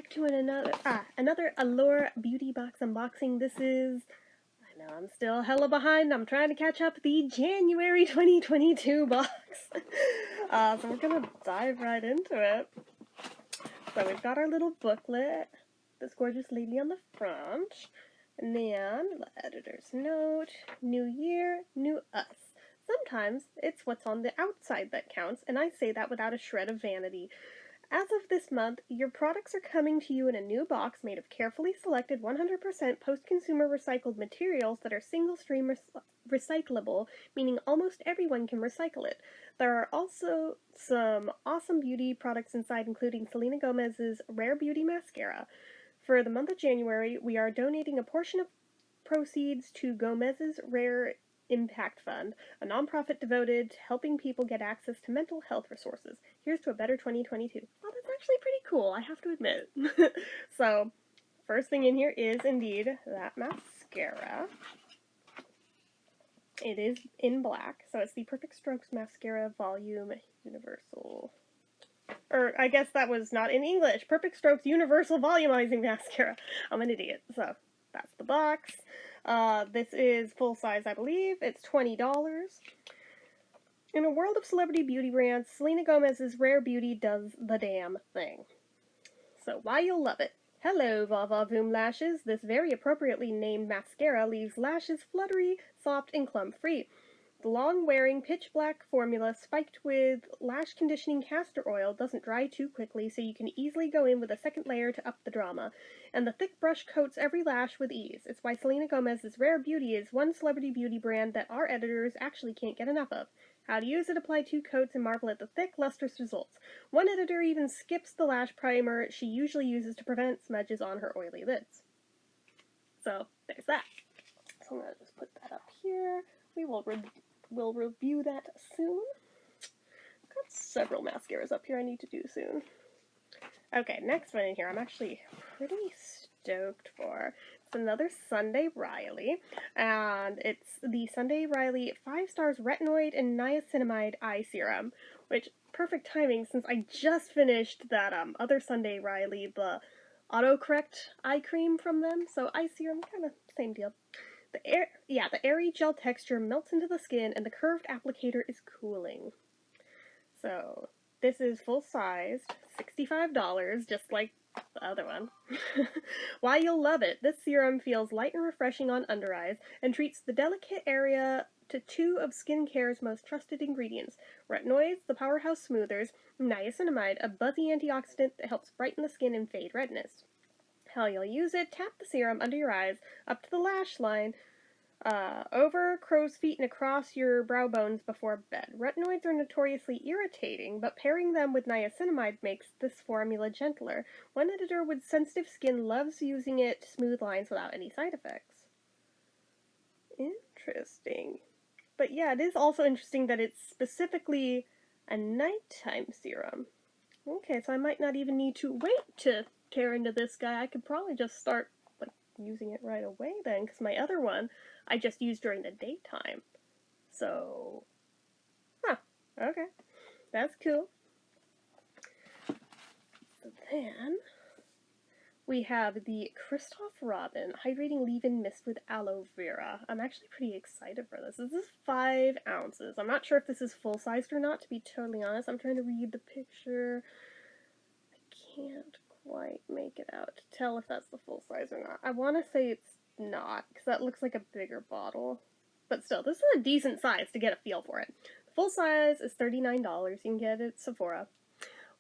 doing another Allure beauty box unboxing. This is, I know I'm still hella behind. I'm trying to catch up the January 2022 box. So we're gonna dive right into it. So we've got our little booklet, this gorgeous lady on the front, and then the editor's note, new year, new us. Sometimes it's what's on the outside that counts, and I say that without a shred of vanity. As of this month, your products are coming to you in a new box made of carefully selected 100% post-consumer recycled materials that are single-stream recyclable, meaning almost everyone can recycle it. There are also some awesome beauty products inside, including Selena Gomez's Rare Beauty Mascara. For the month of January, we are donating a portion of proceeds to Gomez's Rare Impact Fund, a nonprofit devoted to helping people get access to mental health resources. Here's to a better 2022. Well, that's actually pretty cool, I have to admit. So, first thing in here is indeed that mascara. It is in black, so it's the Perfect Strokes Mascara Volume Universal. Or, I guess that was not in English. Perfect Strokes Universal Volumizing Mascara. I'm an idiot, so that's the box. This is full size, I believe. It's $20. In a world of celebrity beauty brands, Selena Gomez's Rare Beauty does the damn thing. So why you'll love it. Hello, Va Voom lashes. This very appropriately named mascara leaves lashes fluttery, soft, and clump-free. The long-wearing pitch black formula spiked with lash conditioning castor oil doesn't dry too quickly, so you can easily go in with a second layer to up the drama. And the thick brush coats every lash with ease. It's why Selena Gomez's Rare Beauty is one celebrity beauty brand that our editors actually can't get enough of. How to use it: apply 2 coats and marvel at the thick, lustrous results. One editor even skips the lash primer she usually uses to prevent smudges on her oily lids. So, there's that. So I'm going to just put that up here. We'll review that soon. I've got several mascaras up here I need to do soon. Okay, next one in here I'm actually pretty stoked for. It's another Sunday Riley, and it's the Sunday Riley 5 Stars Retinoid and Niacinamide Eye Serum, which, perfect timing since I just finished that other Sunday Riley, the autocorrect eye cream from them, so eye serum, kind of same deal. The airy gel texture melts into the skin, and the curved applicator is cooling. So, this is full-sized, $65, just like the other one. Why you'll love it. This serum feels light and refreshing on under eyes, and treats the delicate area to 2 of skincare's most trusted ingredients: retinoids, the powerhouse smoothers, and niacinamide, a buzzy antioxidant that helps brighten the skin and fade redness. How you'll use it: tap the serum under your eyes, up to the lash line, over crow's feet and across your brow bones before bed. Retinoids are notoriously irritating, but pairing them with niacinamide makes this formula gentler. One editor with sensitive skin loves using it to smooth lines without any side effects. Interesting. But yeah, it is also interesting that it's specifically a nighttime serum. Okay, so I might not even need to wait to tear into this guy. I could probably just start using it right away then, because my other one I just used during the daytime. So, okay, that's cool. So then, we have the Christoph Robin Hydrating Leave-In Mist with Aloe Vera. I'm actually pretty excited for this. This is 5 ounces. I'm not sure if this is full-sized or not, to be totally honest. I'm trying to read the picture. I can't quite make it out to tell if that's the full size or not. I want to say it's not, because that looks like a bigger bottle. But still, this is a decent size to get a feel for it. Full size is $39. You can get it at Sephora.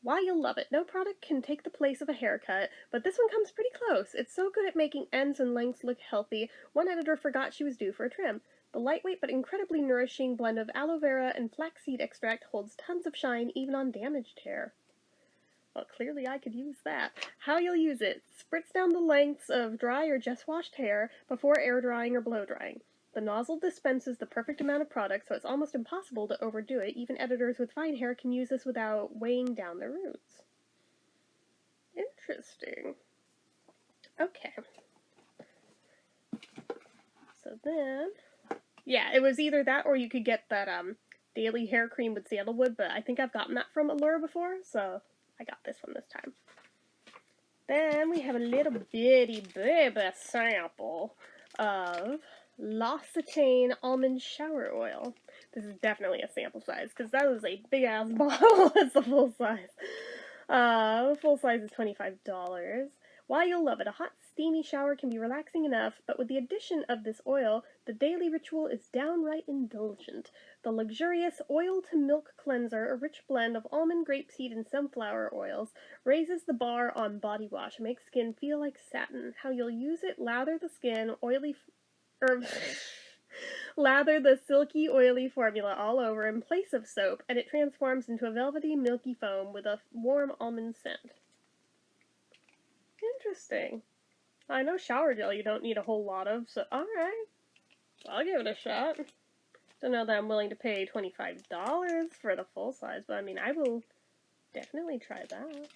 Why you'll love it. No product can take the place of a haircut, but this one comes pretty close. It's so good at making ends and lengths look healthy, one editor forgot she was due for a trim. The lightweight but incredibly nourishing blend of aloe vera and flaxseed extract holds tons of shine even on damaged hair. Well, clearly I could use that. How you'll use it: spritz down the lengths of dry or just washed hair before air drying or blow drying. The nozzle dispenses the perfect amount of product, so it's almost impossible to overdo it. Even editors with fine hair can use this without weighing down their roots. Interesting. Okay. So then, yeah, it was either that or you could get that daily hair cream with sandalwood, but I think I've gotten that from Allure before, so I got this one this time. Then we have a little bitty baby sample of L'Occitane Almond Shower Oil. This is definitely a sample size, because that was a big-ass bottle. It's a full size. Full size is $25. While you'll love it, a hot, steamy shower can be relaxing enough, but with the addition of this oil, the daily ritual is downright indulgent. The luxurious oil-to-milk cleanser, a rich blend of almond, grapeseed, and sunflower oils, raises the bar on body wash and makes skin feel like satin. How you'll use it: lather the skin, lather the silky, oily formula all over in place of soap, and it transforms into a velvety, milky foam with a warm almond scent. Interesting. I know shower gel you don't need a whole lot of, so alright. I'll give it a shot. Don't know that I'm willing to pay $25 for the full size, but I mean, I will definitely try that.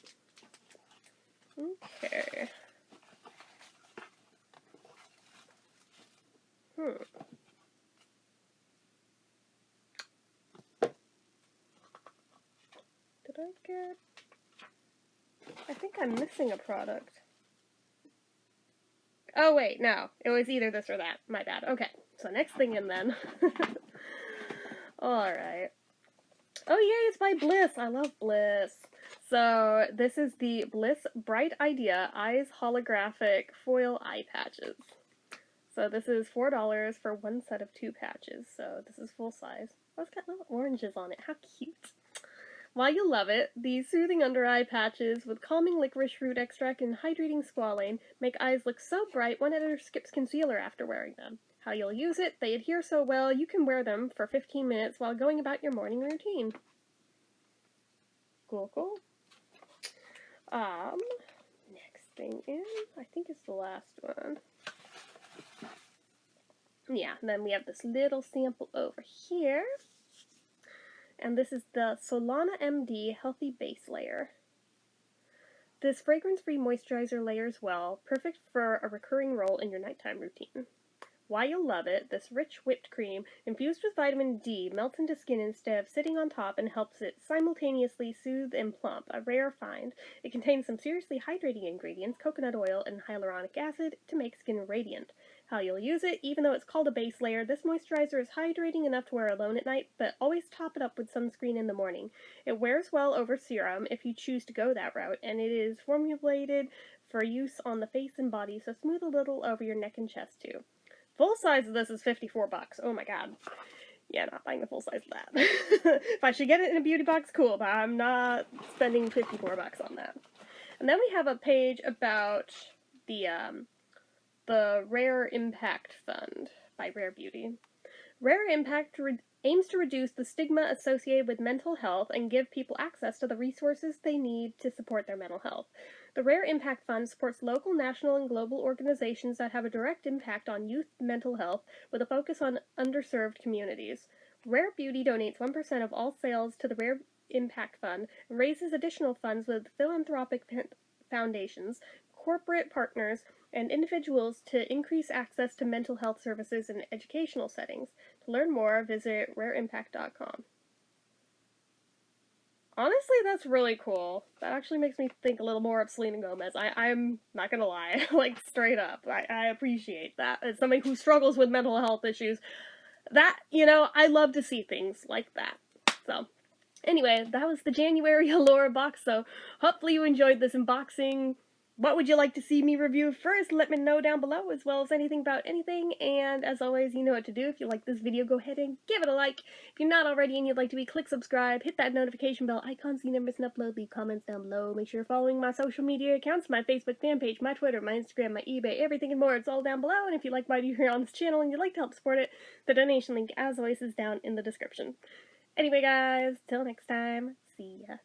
Okay. Did I get... I think I'm missing a product. Oh wait, no. It was either this or that. My bad. Okay, so next thing in then. Alright. Oh yay, it's by Bliss. I love Bliss. So this is the Bliss Bright Idea Eyes Holographic Foil Eye Patches. So this is $4 for one set of 2 patches. So this is full size. Oh, it's got little oranges on it. How cute. While you'll love it, these soothing under-eye patches with calming licorice root extract and hydrating squalane make eyes look so bright one editor skips concealer after wearing them. How you'll use it: they adhere so well you can wear them for 15 minutes while going about your morning routine. Cool, cool. Next thing in, I think it's the last one. Yeah, and then we have this little sample over here. And this is the Solana MD Healthy Base Layer. This fragrance-free moisturizer layers well, perfect for a recurring role in your nighttime routine. Why you'll love it: this rich whipped cream, infused with vitamin D, melts into skin instead of sitting on top and helps it simultaneously soothe and plump, a rare find. It contains some seriously hydrating ingredients, coconut oil and hyaluronic acid, to make skin radiant. How you'll use it: even though it's called a base layer, this moisturizer is hydrating enough to wear alone at night, but always top it up with sunscreen in the morning. It wears well over serum if you choose to go that route, and it is formulated for use on the face and body, so smooth a little over your neck and chest too. Full size of this is $54. Oh my god. Yeah, not buying the full size of that. If I should get it in a beauty box, cool, but I'm not spending $54 on that. And then we have a page about the Rare Impact Fund by Rare Beauty. Rare Impact aims to reduce the stigma associated with mental health and give people access to the resources they need to support their mental health. The Rare Impact Fund supports local, national, and global organizations that have a direct impact on youth mental health, with a focus on underserved communities. Rare Beauty donates 1% of all sales to the Rare Impact Fund and raises additional funds with philanthropic foundations, corporate partners, and individuals to increase access to mental health services in educational settings. To learn more, visit rareimpact.com. Honestly, that's really cool. That actually makes me think a little more of Selena Gomez. I'm not gonna lie, like, straight up. I appreciate that. As somebody who struggles with mental health issues, that, you know, I love to see things like that. So, anyway, that was the January Allure box, so hopefully you enjoyed this unboxing. What would you like to see me review first? Let me know down below, as well as anything about anything. And as always, you know what to do. If you like this video, go ahead and give it a like. If you're not already and you'd like to be, click subscribe, hit that notification bell icon so you never miss an upload, leave comments down below. Make sure you're following my social media accounts, my Facebook fan page, my Twitter, my Instagram, my eBay, everything and more. It's all down below. And if you like what I do here on this channel and you'd like to help support it, the donation link, as always, is down in the description. Anyway, guys, till next time, see ya.